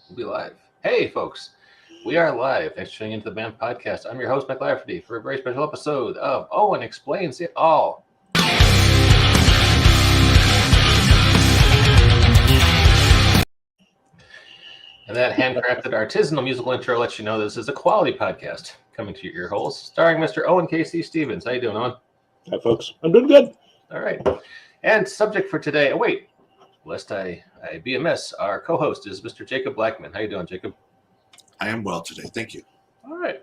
We'll be live. Hey, folks. We are live. Thanks for tuning into the BAM podcast. I'm your host, Mike Lafferty, for a very special episode of Owen Explains It All. And that handcrafted artisanal musical intro lets you know this is a quality podcast coming to your ear holes, starring Mr. Owen KC Stephens. How you doing, Owen? Hi, folks. I'm doing good. All right. And subject for today. Oh, wait. Lest I be amiss, our co-host is Mr. Jacob Blackman. How you doing, Jacob? I am well today. Thank you. All right.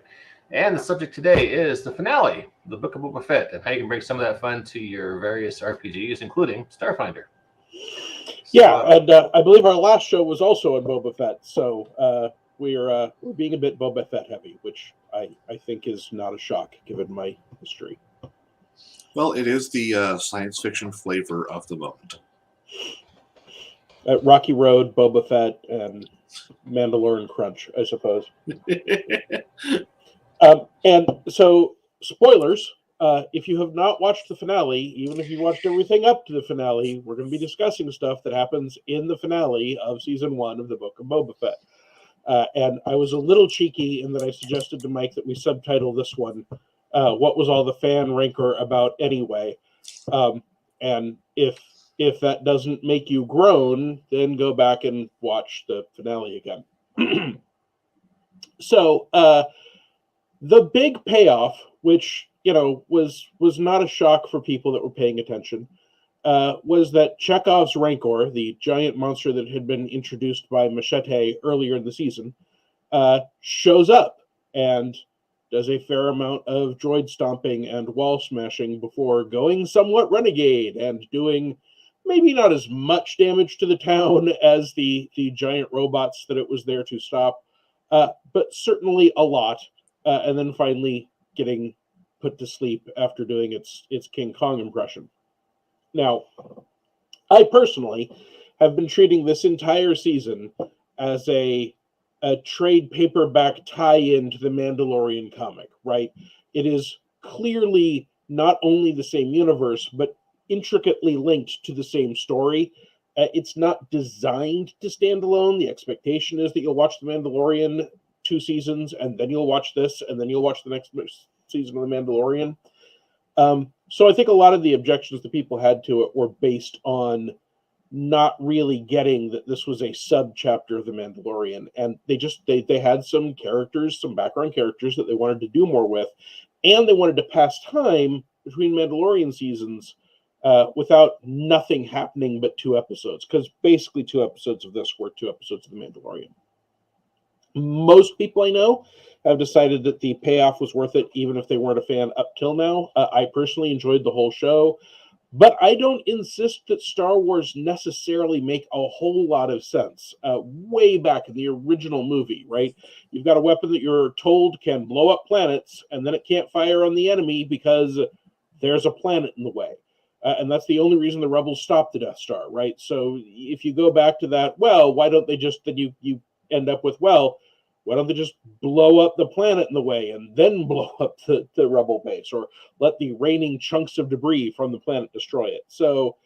And the subject today is the finale, the Book of Boba Fett, and how you can bring some of that fun to your various RPGs, including Starfinder. And I believe our last show was also on Boba Fett, so we're being a bit Boba Fett heavy, which I think is not a shock given my history. Well, it is the science fiction flavor of the moment. Rocky Road, Boba Fett, and Mandalorian Crunch, I suppose. And so, spoilers. If you have not watched the finale, even if you watched everything up to the finale, we're going to be discussing stuff that happens in the finale of Season 1 of the Book of Boba Fett. And I was a little cheeky in that I suggested to Mike that we subtitle this one, What Was All the Fan Rancor About Anyway? And if that doesn't make you groan, then go back and watch the finale again. So, the big payoff, which was not a shock for people that were paying attention, was that Chekhov's Rancor, the giant monster that had been introduced by Machete earlier in the season, shows up and does a fair amount of droid stomping and wall smashing before going somewhat renegade and doing maybe not as much damage to the town as the giant robots that it was there to stop, but certainly a lot, and then finally getting put to sleep after doing its King Kong impression. Now, I personally have been treating this entire season as a trade paperback tie-in to the Mandalorian comic, right? It is clearly not only the same universe, but intricately linked to the same story. It's not designed to stand alone. The expectation is that you'll watch The Mandalorian 2 seasons, and then you'll watch this, and then you'll watch the next season of The Mandalorian. So I think a lot of the objections that people had to it were based on not really getting that this was a sub-chapter of The Mandalorian, and they had some characters, some background characters that they wanted to do more with, and they wanted to pass time between Mandalorian seasons without nothing happening but 2 episodes, because basically 2 episodes of this were 2 episodes of The Mandalorian. Most people I know have decided that the payoff was worth it, even if they weren't a fan up till now. I personally enjoyed the whole show, but I don't insist that Star Wars necessarily make a whole lot of sense. Way back in the original movie, right? You've got a weapon that you're told can blow up planets, and then it can't fire on the enemy because there's a planet in the way. And that's the only reason the rebels stopped the Death Star, right? So if you go back to that, well, why don't they just, then you end up with, well, why don't they just blow up the planet in the way and then blow up the rebel base, or let the raining chunks of debris from the planet destroy it? So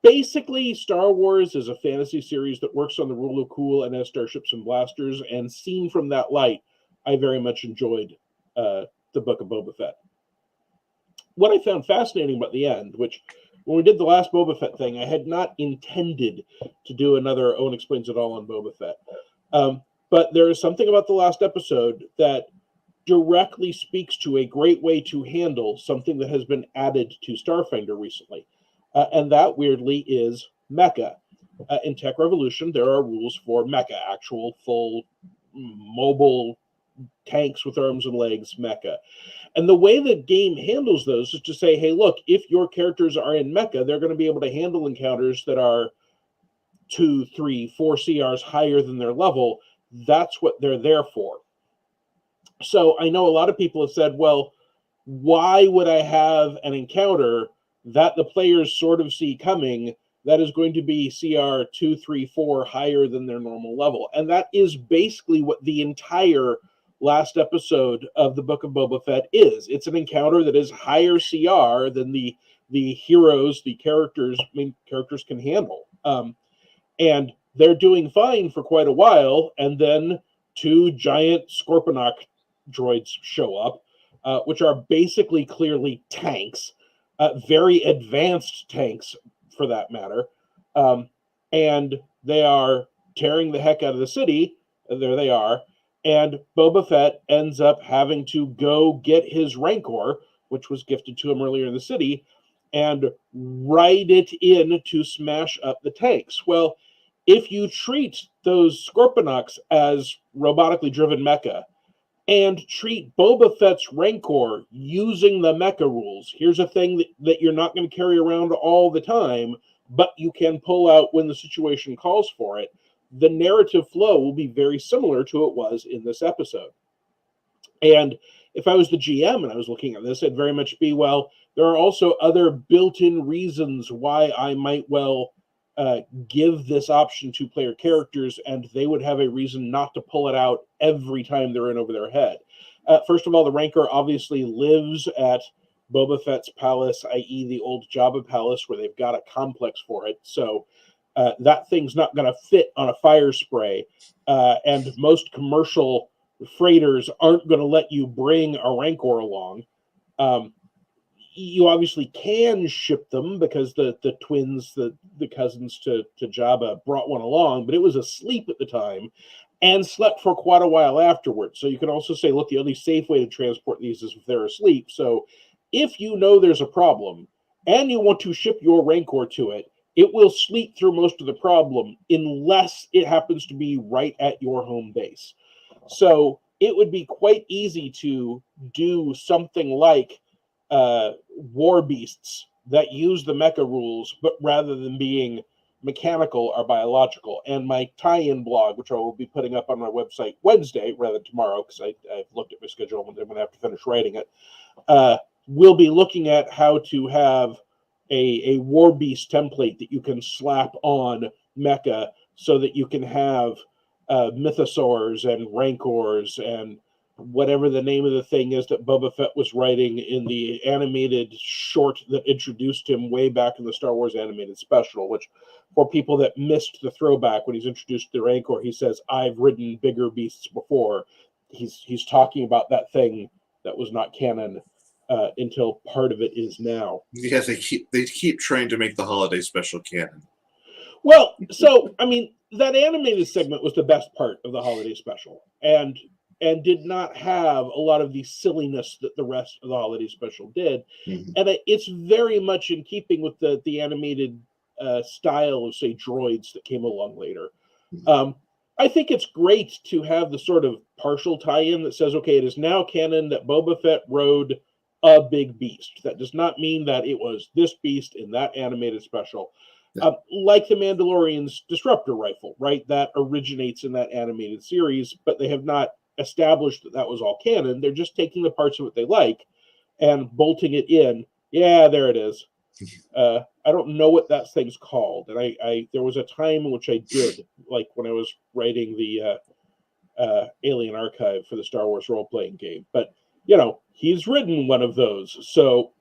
basically, Star Wars is a fantasy series that works on the rule of cool and has starships and blasters, and seen from that light, I very much enjoyed the Book of Boba Fett. What I found fascinating about the end, which when we did the last Boba Fett thing, I had not intended to do another Owen Explains It All on Boba Fett. But there is something about the last episode that directly speaks to a great way to handle something that has been added to Starfinder recently. And that, weirdly, is mecha. In Tech Revolution, there are rules for mecha, actual full mobile tanks with arms and legs mecha. And the way the game handles those is to say, hey, look, if your characters are in mecha, they're going to be able to handle encounters that are 2, 3, 4 CRs higher than their level. That's what they're there for. So I know a lot of people have said, well, why would I have an encounter that the players sort of see coming that is going to be CR 2, 3, 4 higher than their normal level? And that is basically what the entire last episode of the Book of Boba Fett is. It's an encounter that is higher CR than the heroes, the characters, main characters can handle. And they're doing fine for quite a while, and then 2 giant Scorponok droids show up, which are basically clearly tanks, very advanced tanks for that matter, and they are tearing the heck out of the city. There they are, and Boba Fett ends up having to go get his Rancor, which was gifted to him earlier in the city, and ride it in to smash up the tanks. Well, if you treat those Scorponoks as robotically driven mecha and treat Boba Fett's Rancor using the mecha rules, here's a thing that you're not going to carry around all the time, but you can pull out when the situation calls for it, the narrative flow will be very similar to it was in this episode. And if I was the GM and I was looking at this, it'd very much be, well, there are also other built-in reasons why I might well give this option to player characters, and they would have a reason not to pull it out every time they're in over their head. First of all, the Rancor obviously lives at Boba Fett's palace, i.e. the old Jabba palace, where they've got a complex for it. So that thing's not going to fit on a fire spray, and most commercial freighters aren't going to let you bring a Rancor along. You obviously can ship them because the twins, the cousins to Jabba, brought one along, but it was asleep at the time and slept for quite a while afterwards. So you can also say, look, the only safe way to transport these is if they're asleep. So if you know there's a problem and you want to ship your Rancor to it, it will sleep through most of the problem unless it happens to be right at your home base. So it would be quite easy to do something like warbeasts that use the mecha rules, but rather than being mechanical or biological. And my tie-in blog, which I will be putting up on my website Wednesday rather than tomorrow, because I've looked at my schedule and I'm going to have to finish writing it, we'll be looking at how to have a warbeast template that you can slap on mecha so that you can have mythosaurs and rancors and whatever the name of the thing is that Boba Fett was writing in the animated short that introduced him way back in the Star Wars animated special, which for people that missed the throwback, when he's introduced to the Rancor, he says, I've ridden bigger beasts before. He's talking about that thing that was not canon until part of it is now. Yeah, they keep trying to make the holiday special canon. Well, so, I mean, that animated segment was the best part of the holiday special, and did not have a lot of the silliness that the rest of the holiday special did. Mm-hmm. And it's very much in keeping with the animated style of, say, droids that came along later. Mm-hmm. I think it's great to have the sort of partial tie-in that says, okay, it is now canon that Boba Fett rode a big beast. That does not mean that it was this beast in that animated special. Yeah. Like the Mandalorian's disruptor rifle, right? That originates in that animated series, but they have not established that was all canon. They're just taking the parts of it they like and bolting it in. Yeah, there it is. I don't know what that thing's called, and I there was a time in which I did, like when I was writing the Alien Archive for the Star Wars role-playing game. But you know, he's ridden one of those, so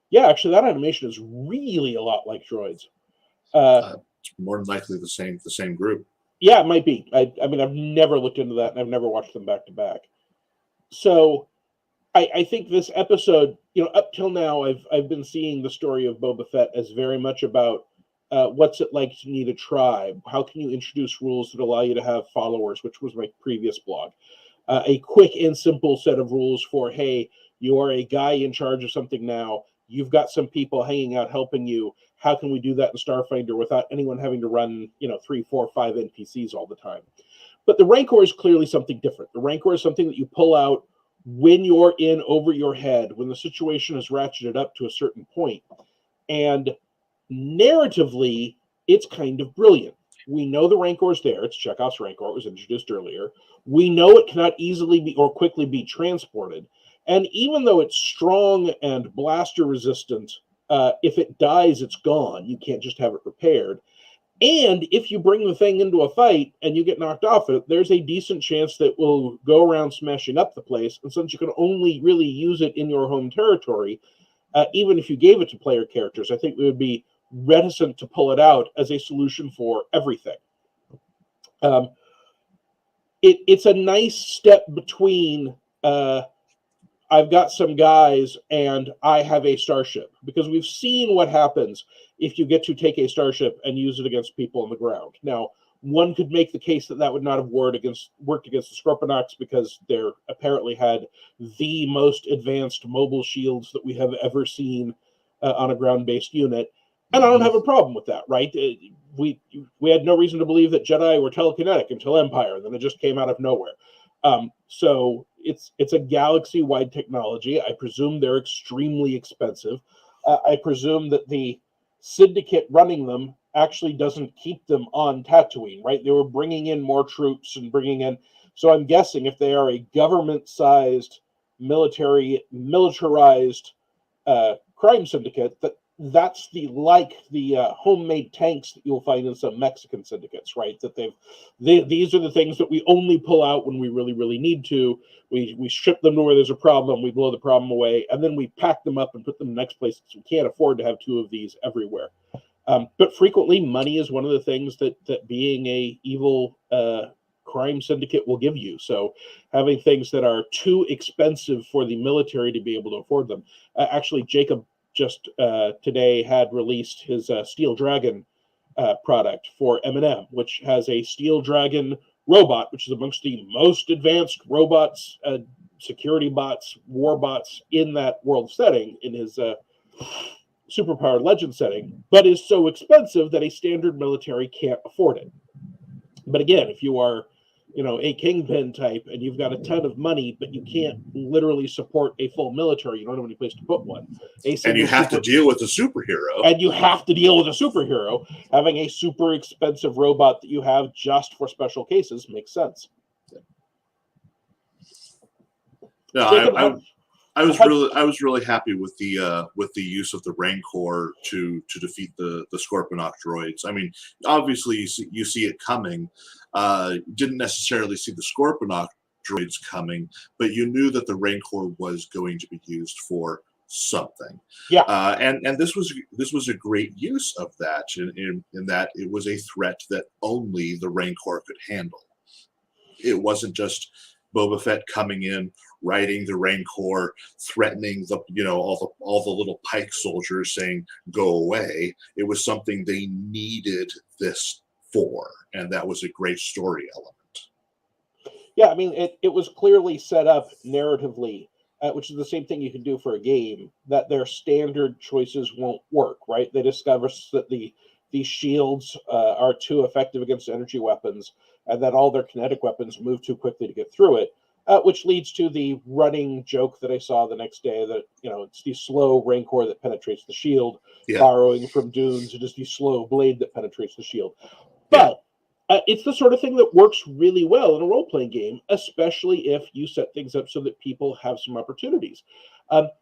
yeah, actually, that animation is really a lot like droids. It's more than likely the same group. Yeah, it might be. I mean, I've never looked into that, and I've never watched them back to back. So, I think this episode, you know, up till now, I've been seeing the story of Boba Fett as very much about what's it like to need a tribe. How can you introduce rules that allow you to have followers, which was my previous blog. A quick and simple set of rules for, hey, you are a guy in charge of something now. You've got some people hanging out helping you. How can we do that in Starfinder without anyone having to run, 3, 4, 5 NPCs all the time? But the Rancor is clearly something different. The Rancor is something that you pull out when you're in over your head, when the situation is ratcheted up to a certain point. And narratively, it's kind of brilliant. We know the Rancor is there. It's Chekhov's Rancor. It was introduced earlier. We know it cannot easily be or quickly be transported. And even though it's strong and blaster resistant, if it dies, it's gone. You can't just have it repaired. And if you bring the thing into a fight and you get knocked off it, there's a decent chance that will go around smashing up the place. And since you can only really use it in your home territory, even if you gave it to player characters, I think it would be reticent to pull it out as a solution for everything. It's a nice step between I've got some guys and I have a starship, because we've seen what happens if you get to take a starship and use it against people on the ground. Now, one could make the case that would not have worked against the Scorponok's, because they're apparently had the most advanced mobile shields that we have ever seen on a ground-based unit. And I don't have a problem with that, right? We had no reason to believe that Jedi were telekinetic until Empire, and then it just came out of nowhere. So it's a galaxy-wide technology. I presume they're extremely expensive. I presume that the Syndicate running them actually doesn't keep them on Tatooine, right? They were bringing in more troops and bringing in. So I'm guessing if they are a government-sized, militarized crime syndicate, that's the homemade tanks that you'll find in some Mexican syndicates, right? That these are the things that we only pull out when we really, really need to. We ship them to where there's a problem, we blow the problem away, and then we pack them up and put them in the next place, because we can't afford to have two of these everywhere. But frequently, money is one of the things that being a evil crime syndicate will give you. So having things that are too expensive for the military to be able to afford them. Actually, Jacob just today had released his Steel Dragon product for M&M, which has a Steel Dragon robot, which is amongst the most advanced robots, security bots, war bots in that world setting, in his superpowered legend setting, but is so expensive that a standard military can't afford it. But again, if you are a kingpin type and you've got a ton of money, but you can't literally support a full military, you don't have any place to put one. And you have to deal with a superhero. Having a super expensive robot that you have just for special cases makes sense. No, I was really happy with the use of the Rancor to defeat the Scorponok droids. I mean, obviously you see it coming. Didn't necessarily see the Scorponok droids coming, but you knew that the Rancor was going to be used for something. Yeah. And this was a great use of that in that it was a threat that only the Rancor could handle. It wasn't just Boba Fett coming in, riding the Rancor, threatening all the little pike soldiers, saying "go away." It was something they needed this for, and that was a great story element. Yeah, I mean, it was clearly set up narratively, which is the same thing you can do for a game, that their standard choices won't work, right? They discover that these shields are too effective against energy weapons, and that all their kinetic weapons move too quickly to get through it, which leads to the running joke that I saw the next day that, it's the slow Rancor that penetrates the shield, borrowing from Dunes. It is the slow blade that penetrates the shield. But it's the sort of thing that works really well in a role-playing game, especially if you set things up so that people have some opportunities.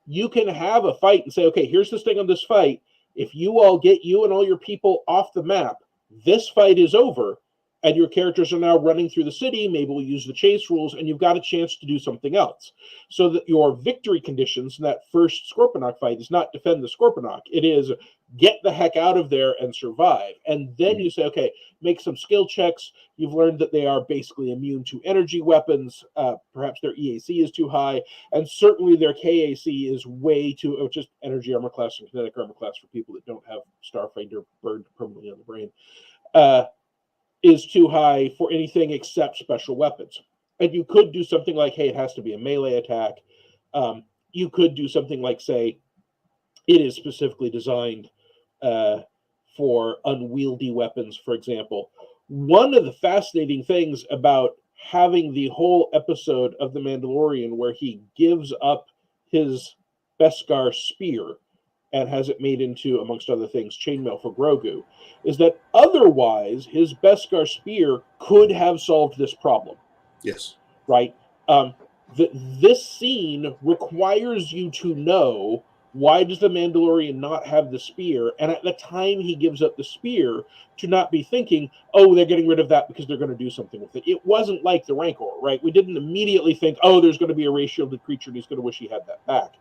You can have a fight and say, okay, here's this thing on this fight. If you all get you and all your people off the map, this fight is over, and your characters are now running through the city. Maybe we'll use the chase rules, and you've got a chance to do something else. So that your victory conditions in that first Scorponok fight is not defend the Scorponok. It is get the heck out of there and survive. And then you say, okay, make some skill checks. You've learned that they are basically immune to energy weapons. Perhaps their EAC is too high. And certainly their KAC is way too, just energy armor class and kinetic armor class for people that don't have Starfinder burned permanently on the brain. Is too high for anything except special weapons. And you could do something like, hey, it has to be a melee attack. You could do something like, say, it is specifically designed for unwieldy weapons, for example. One of the fascinating things about having the whole episode of The Mandalorian where he gives up his Beskar spear and has it made into, amongst other things, chainmail for Grogu, is that otherwise his Beskar spear could have solved this problem. Yes. Right? This scene requires you to know, why does the Mandalorian not have the spear? And at the time he gives up the spear, to not be thinking, oh, they're getting rid of that because they're going to do something with it. It wasn't like the Rancor, right? We didn't immediately think, oh, there's going to be a ray-shielded creature and he's going to wish he had that back.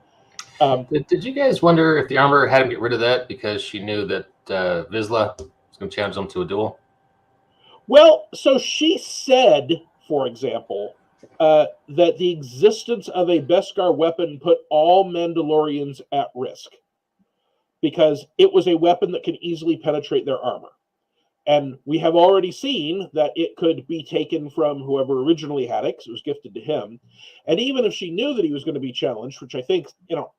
Did you guys wonder if the armor had him get rid of that because she knew that Vizsla was going to challenge them to a duel? Well, so she said, for example, that the existence of a Beskar weapon put all Mandalorians at risk because it was a weapon that can easily penetrate their armor. And we have already seen that it could be taken from whoever originally had it, because it was gifted to him. And even if she knew that he was going to be challenged, which I think,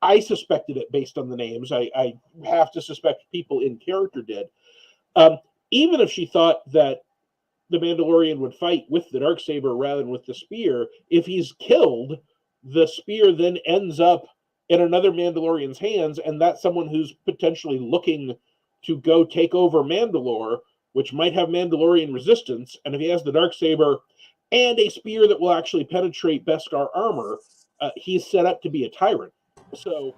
I suspected it based on the names, I have to suspect people in character did. Even if she thought that the Mandalorian would fight with the Darksaber rather than with the spear, if he's killed, the spear then ends up in another Mandalorian's hands, and that's someone who's potentially looking to go take over Mandalore, which might have Mandalorian resistance. And if he has the Darksaber and a spear that will actually penetrate Beskar armor, he's set up to be a tyrant. So,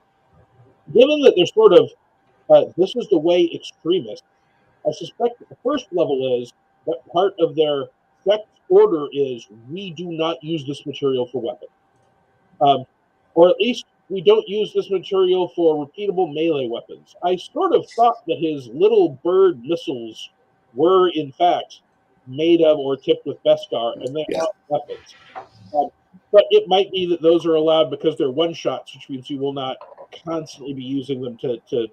given that they're sort of this is the way extremists, I suspect that the first level is that part of their sect order is we do not use this material for weapons. Or at least we don't use this material for repeatable melee weapons. I sort of thought that his little bird missiles were, in fact, made of or tipped with Beskar, and they are weapons. But it might be that those are allowed because they're one-shots, which means you will not constantly be using them to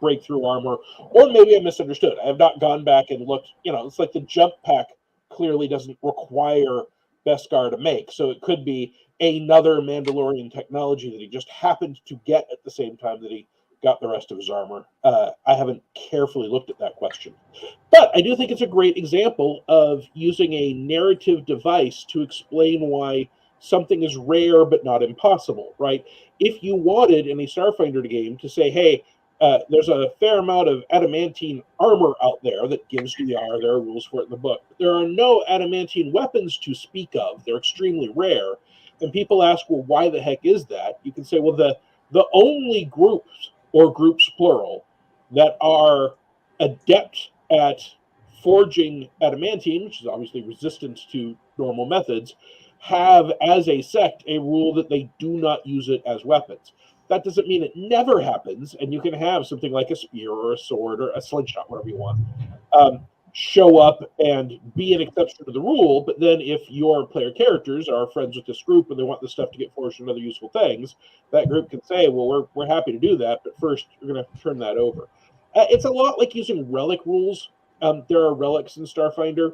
break through armor. Or maybe I misunderstood. I have not gone back and looked. It's like the jump pack clearly doesn't require Beskar to make, so it could be another Mandalorian technology that he just happened to get at the same time that he got the rest of his armor. I haven't carefully looked at that question. But I do think it's a great example of using a narrative device to explain why something is rare but not impossible, right? If you wanted in a Starfinder game to say, hey, there's a fair amount of adamantine armor out there that gives DR. There are rules for it in the book. But there are no adamantine weapons to speak of. They're extremely rare. And people ask, well, why the heck is that? You can say, well, the only groups, or groups plural, that are adept at forging adamantine, which is obviously resistant to normal methods, have as a sect a rule that they do not use it as weapons. That doesn't mean it never happens, and you can have something like a spear or a sword or a slingshot, whatever you want, show up and be an exception to the rule. But then if your player characters are friends with this group and they want this stuff to get forged and other useful things, that group can say, well, we're happy to do that, but first you're going to have to turn that over. It's a lot like using relic rules. There are relics in Starfinder.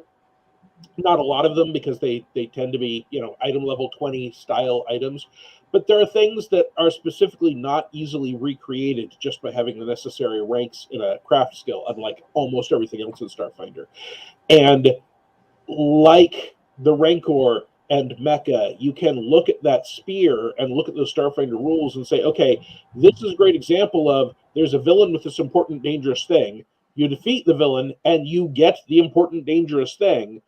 Not a lot of them because they tend to be, item level 20 style items. But there are things that are specifically not easily recreated just by having the necessary ranks in a craft skill, unlike almost everything else in Starfinder. And like the Rancor and Mecha, you can look at that spear and look at those Starfinder rules and say, okay, this is a great example of there's a villain with this important, dangerous thing. You defeat the villain and you get the important, dangerous thing.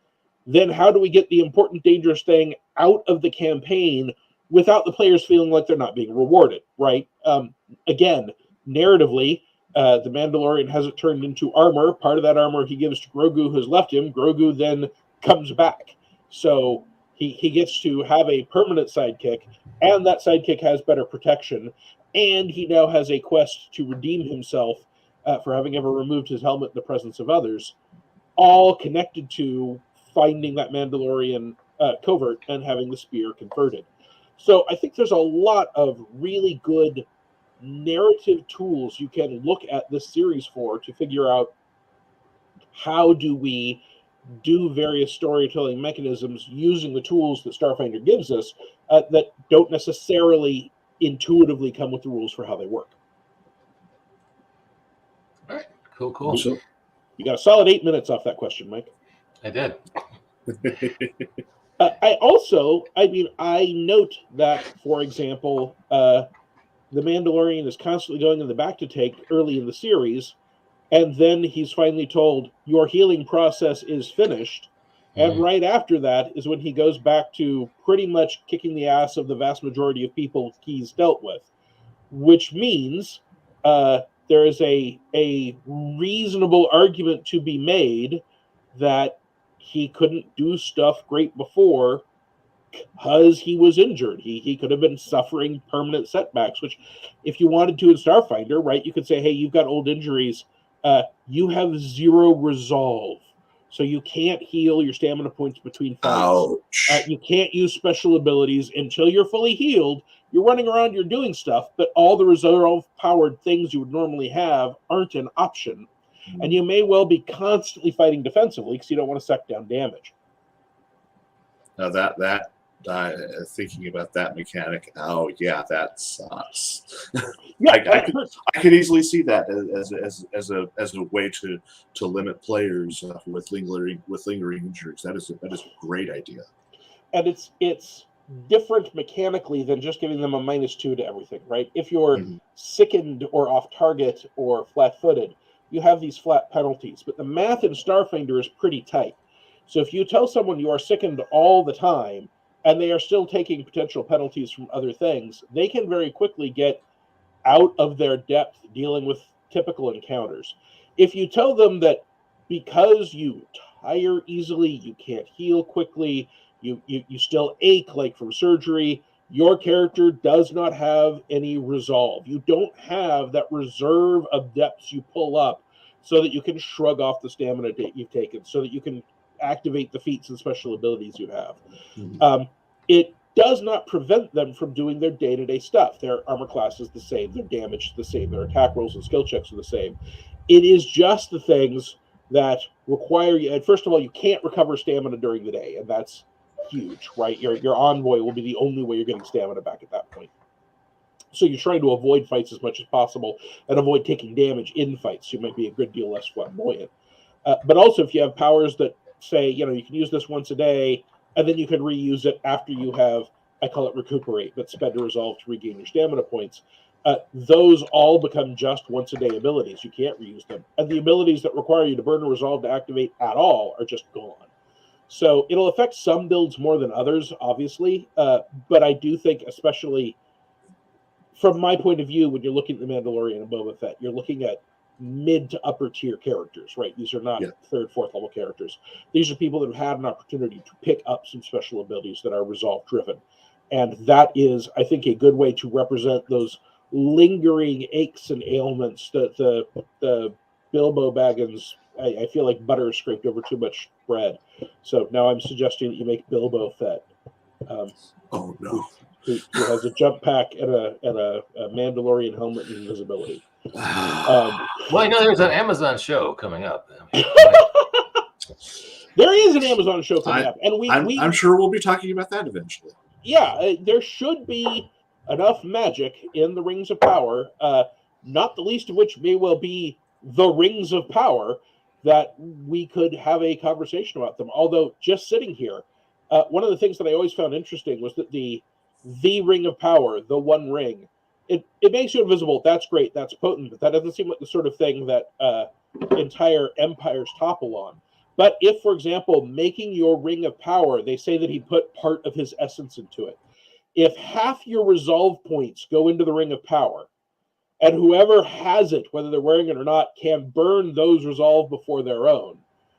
Then how do we get the important, dangerous thing out of the campaign without the players feeling like they're not being rewarded, right? Again, narratively, the Mandalorian has it turned into armor. Part of that armor he gives to Grogu, who's left him. Grogu then comes back. So he gets to have a permanent sidekick, and that sidekick has better protection, and he now has a quest to redeem himself for having ever removed his helmet in the presence of others, all connected to finding that Mandalorian covert and having the spear converted. So I think there's a lot of really good narrative tools you can look at this series for to figure out how do we do various storytelling mechanisms using the tools that Starfinder gives us that don't necessarily intuitively come with the rules for how they work. All right, cool. So, you got a solid 8 minutes off that question, Mike. I did. I note that, for example, the Mandalorian is constantly going in the back to take early in the series, and then he's finally told, your healing process is finished. And right after that is when he goes back to pretty much kicking the ass of the vast majority of people he's dealt with, which means there is a reasonable argument to be made that he couldn't do stuff great before because he was injured. He could have been suffering permanent setbacks, which if you wanted to in Starfinder, right, you could say, hey, you've got old injuries. You have 0 resolve. So you can't heal your stamina points between fights. You can't use special abilities until you're fully healed. You're running around, you're doing stuff, but all the resolve-powered things you would normally have aren't an option. And you may well be constantly fighting defensively because you don't want to suck down damage. Now that thinking about that mechanic, oh yeah, that sucks. Yeah, I could easily see that as a way to limit players with lingering injuries. That is a great idea. And it's different mechanically than just giving them a -2 to everything, right? If you're sickened or off target or flat-footed, you have these flat penalties. But the math in Starfinder is pretty tight. So if you tell someone you are sickened all the time and they are still taking potential penalties from other things, they can very quickly get out of their depth dealing with typical encounters. If you tell them that because you tire easily, you can't heal quickly, you still ache like from surgery, your character does not have any resolve. You don't have that reserve of depths you pull up so that you can shrug off the stamina that you've taken, so that you can activate the feats and special abilities you have. It does not prevent them from doing their day-to-day stuff. Their armor class is the same, their damage is the same, their attack rolls and skill checks are the same. It is just the things that require you, and first of all, you can't recover stamina during the day, and that's huge, right? Your envoy will be the only way you're getting stamina back at that point. So you're trying to avoid fights as much as possible and avoid taking damage in fights. You might be a good deal less flamboyant. But also, if you have powers that say, you can use this once a day, and then you can reuse it after you have, I call it recuperate, but spend a resolve to regain your stamina points. Those all become just once-a-day abilities. You can't reuse them. And the abilities that require you to burn a resolve to activate at all are just gone. So it'll affect some builds more than others, obviously. But I do think, especially from my point of view, when you're looking at The Mandalorian and Boba Fett, you're looking at mid to upper tier characters, right? These are not third, fourth level characters. These are people that have had an opportunity to pick up some special abilities that are resolve driven. And that is, I think, a good way to represent those lingering aches and ailments that the Bilbo Baggins, I feel like butter scraped over too much bread. So now I'm suggesting that you make Bilbo Fett. Oh no. Who has a jump pack and a Mandalorian helmet and invisibility. Well, there's an Amazon show coming up. There is an Amazon show coming up, and I'm sure we'll be talking about that eventually. Yeah, there should be enough magic in the Rings of Power, not the least of which may well be the Rings of Power, that we could have a conversation about them. Although, just sitting here, one of the things that I always found interesting was that the Ring of Power, the One Ring, it makes you invisible. That's great. That's potent. But that doesn't seem like the sort of thing that entire empires topple on. But if, for example, making your Ring of Power, they say that he put part of his essence into it. If half your resolve points go into the Ring of Power, and whoever has it, whether they're wearing it or not, can burn those resolve before their own,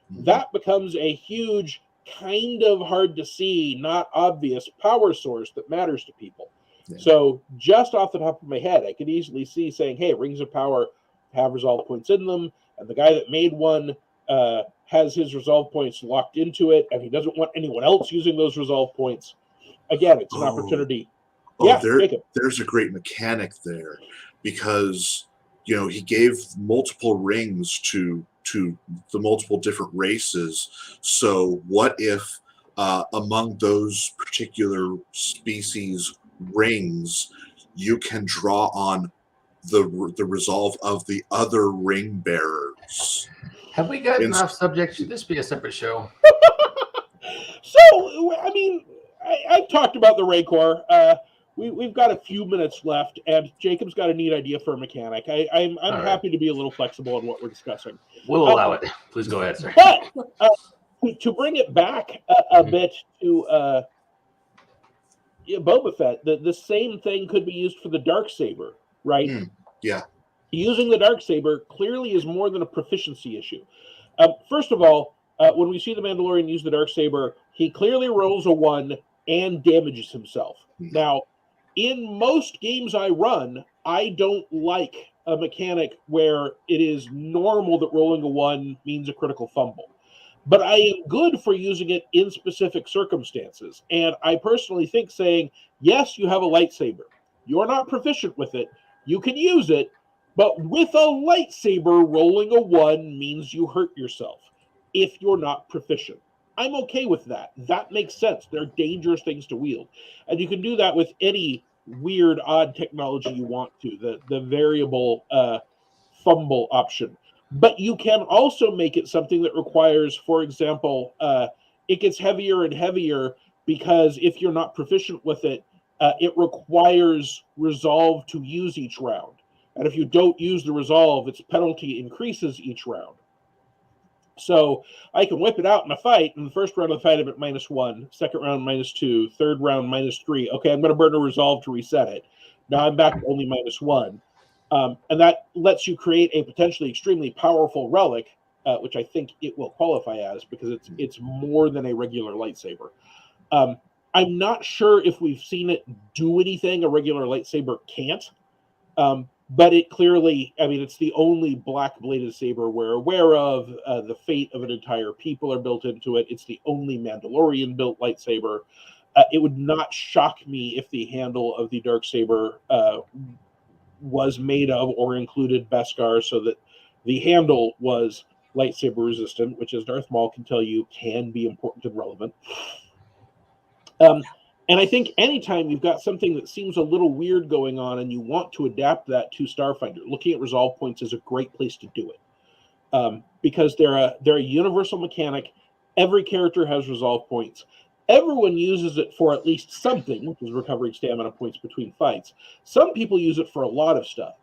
that becomes a huge, kind of hard to see, not obvious power source that matters to people. Yeah. So just off the top of my head, I could easily see saying, hey, Rings of Power have resolve points in them, and the guy that made one has his resolve points locked into it, and he doesn't want anyone else using those resolve points. Again, it's an opportunity. There's a great mechanic there, because he gave multiple rings to the multiple different races. So what if among those particular species rings, you can draw on the resolve of the other ring bearers? Have we gotten off subject? Should this be a separate show? So, I mean, I've talked about the Rancor. We've got a few minutes left, and Jacob's got a neat idea for a mechanic. I'm happy to be a little flexible on what we're discussing. We'll allow it. Please go ahead, sir. But to bring it back a bit to Boba Fett, the same thing could be used for the Darksaber, right? Yeah. Using the Darksaber clearly is more than a proficiency issue. First of all, when we see the Mandalorian use the Darksaber, he clearly rolls a 1 and damages himself. Now, in most games I run, I don't like a mechanic where it is normal that rolling a 1 means a critical fumble. But I am good for using it in specific circumstances. And I personally think saying, yes, you have a lightsaber. You're not proficient with it. You can use it. But with a lightsaber, rolling a 1 means you hurt yourself if you're not proficient. I'm okay with that. That makes sense. They're dangerous things to wield. And you can do that with any weird, odd technology you want to, the variable fumble option. But you can also make it something that requires, for example, it gets heavier and heavier because if you're not proficient with it, it requires resolve to use each round. And if you don't use the resolve, its penalty increases each round. So I can whip it out in a fight. In the first round of the fight, I'm at -1. Second round, -2. Third round, -3. Okay, I'm going to burn a resolve to reset it. Now I'm back to only -1. And that lets you create a potentially extremely powerful relic, which I think it will qualify as because it's more than a regular lightsaber. I'm not sure if we've seen it do anything a regular lightsaber can't. But it clearly, I mean, it's the only black-bladed saber we're aware of. The fate of an entire people are built into it. It's the only Mandalorian-built lightsaber. It would not shock me if the handle of the Darksaber was made of or included Beskar so that the handle was lightsaber resistant, which, as Darth Maul can tell you, can be important and relevant. And I think anytime you've got something that seems a little weird going on and you want to adapt that to Starfinder, looking at resolve points is a great place to do it. Because they're a universal mechanic. Every character has resolve points. Everyone uses it for at least something, which is recovering stamina points between fights. Some people use it for a lot of stuff.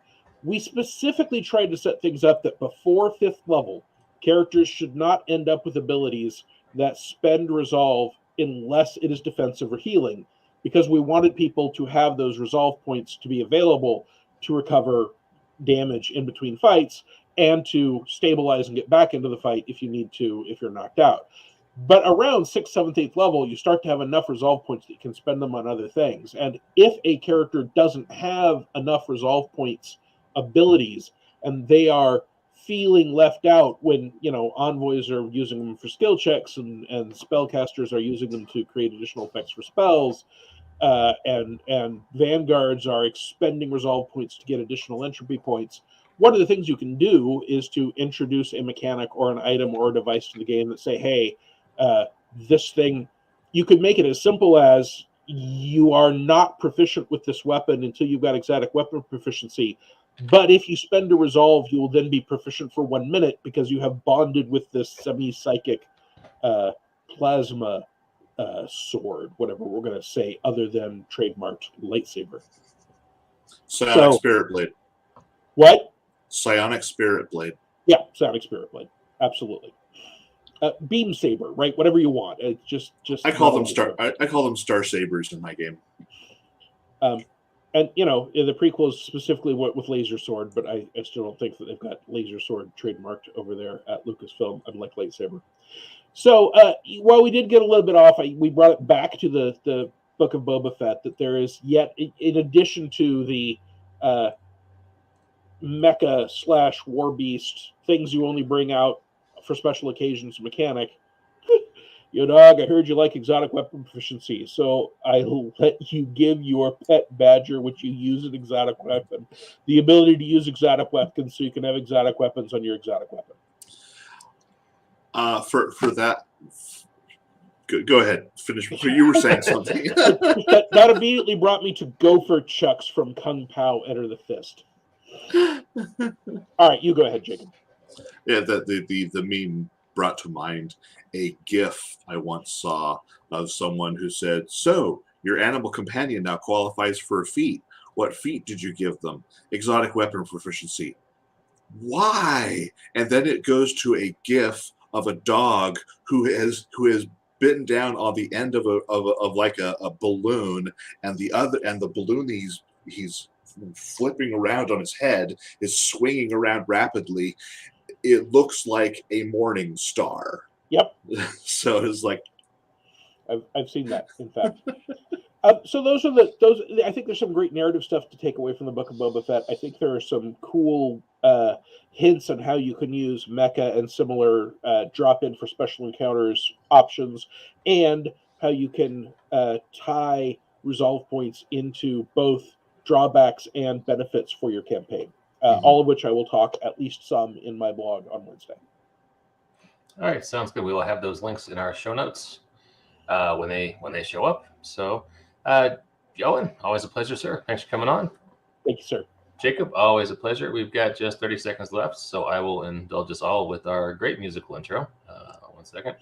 We specifically tried to set things up that before 5th level, characters should not end up with abilities that spend resolve unless it is defensive or healing, because we wanted people to have those resolve points to be available to recover damage in between fights and to stabilize and get back into the fight if you need to, if you're knocked out. But around 6th, 7th, 8th level, you start to have enough resolve points that you can spend them on other things. And if a character doesn't have enough resolve points abilities and they are feeling left out when, you know, envoys are using them for skill checks and spellcasters are using them to create additional effects for spells, and vanguards are expending resolve points to get additional entropy points. One of the things you can do is to introduce a mechanic or an item or a device to the game that say, hey, this thing, you could make it as simple as you are not proficient with this weapon until you've got exotic weapon proficiency. But if you spend a resolve, you will then be proficient for 1 minute because you have bonded with this semi-psychic plasma sword, whatever we're going to say, other than trademarked lightsaber. Psionic Spirit Blade. What? Psionic Spirit Blade. Yeah, Psionic Spirit Blade. Absolutely. Beam saber, right? Whatever you want. It's just. I call them star sabers in my game. And, you know, the prequels specifically with Laser Sword, but I still don't think that they've got Laser Sword trademarked over there at Lucasfilm, unlike Lightsaber. So while we did get a little bit off, we brought it back to the Book of Boba Fett, that there is yet, in addition to the mecha / warbeast things you only bring out for special occasions mechanic, yo, dog, I heard you like exotic weapon proficiency, so I'll let you give your pet badger, which you use an exotic weapon, the ability to use exotic weapons so you can have exotic weapons on your exotic weapon. For that, go ahead. Finish. You were saying something. that immediately brought me to Gopher Chucks from Kung Pao Enter the Fist. All right, you go ahead, Jacob. Yeah, the meme brought to mind a GIF I once saw of someone who said, "So your animal companion now qualifies for a feat. What feat did you give them? Exotic weapon proficiency. Why?" And then it goes to a GIF of a dog who has bitten down on the end of a balloon, and the balloon he's flipping around on his head is swinging around rapidly. It looks like a morning star. Yep. So it's like, I've seen that, in fact. So those. I think there's some great narrative stuff to take away from the Book of Boba Fett. I think there are some cool hints on how you can use mecha and similar drop-in for special encounters options, and how you can tie resolve points into both drawbacks and benefits for your campaign. All of which I will talk at least some in my blog on Wednesday. All right, sounds good. We will have those links in our show notes when they show up. So, Owen, always a pleasure, sir. Thanks for coming on. Thank you, sir. Jacob, always a pleasure. We've got just 30 seconds left, so I will indulge us all with our great musical intro. 1 second.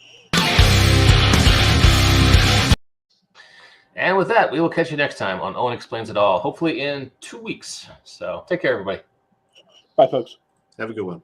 And with that, we will catch you next time on Owen Explains It All, hopefully in 2 weeks. So take care, everybody. Bye, folks. Have a good one.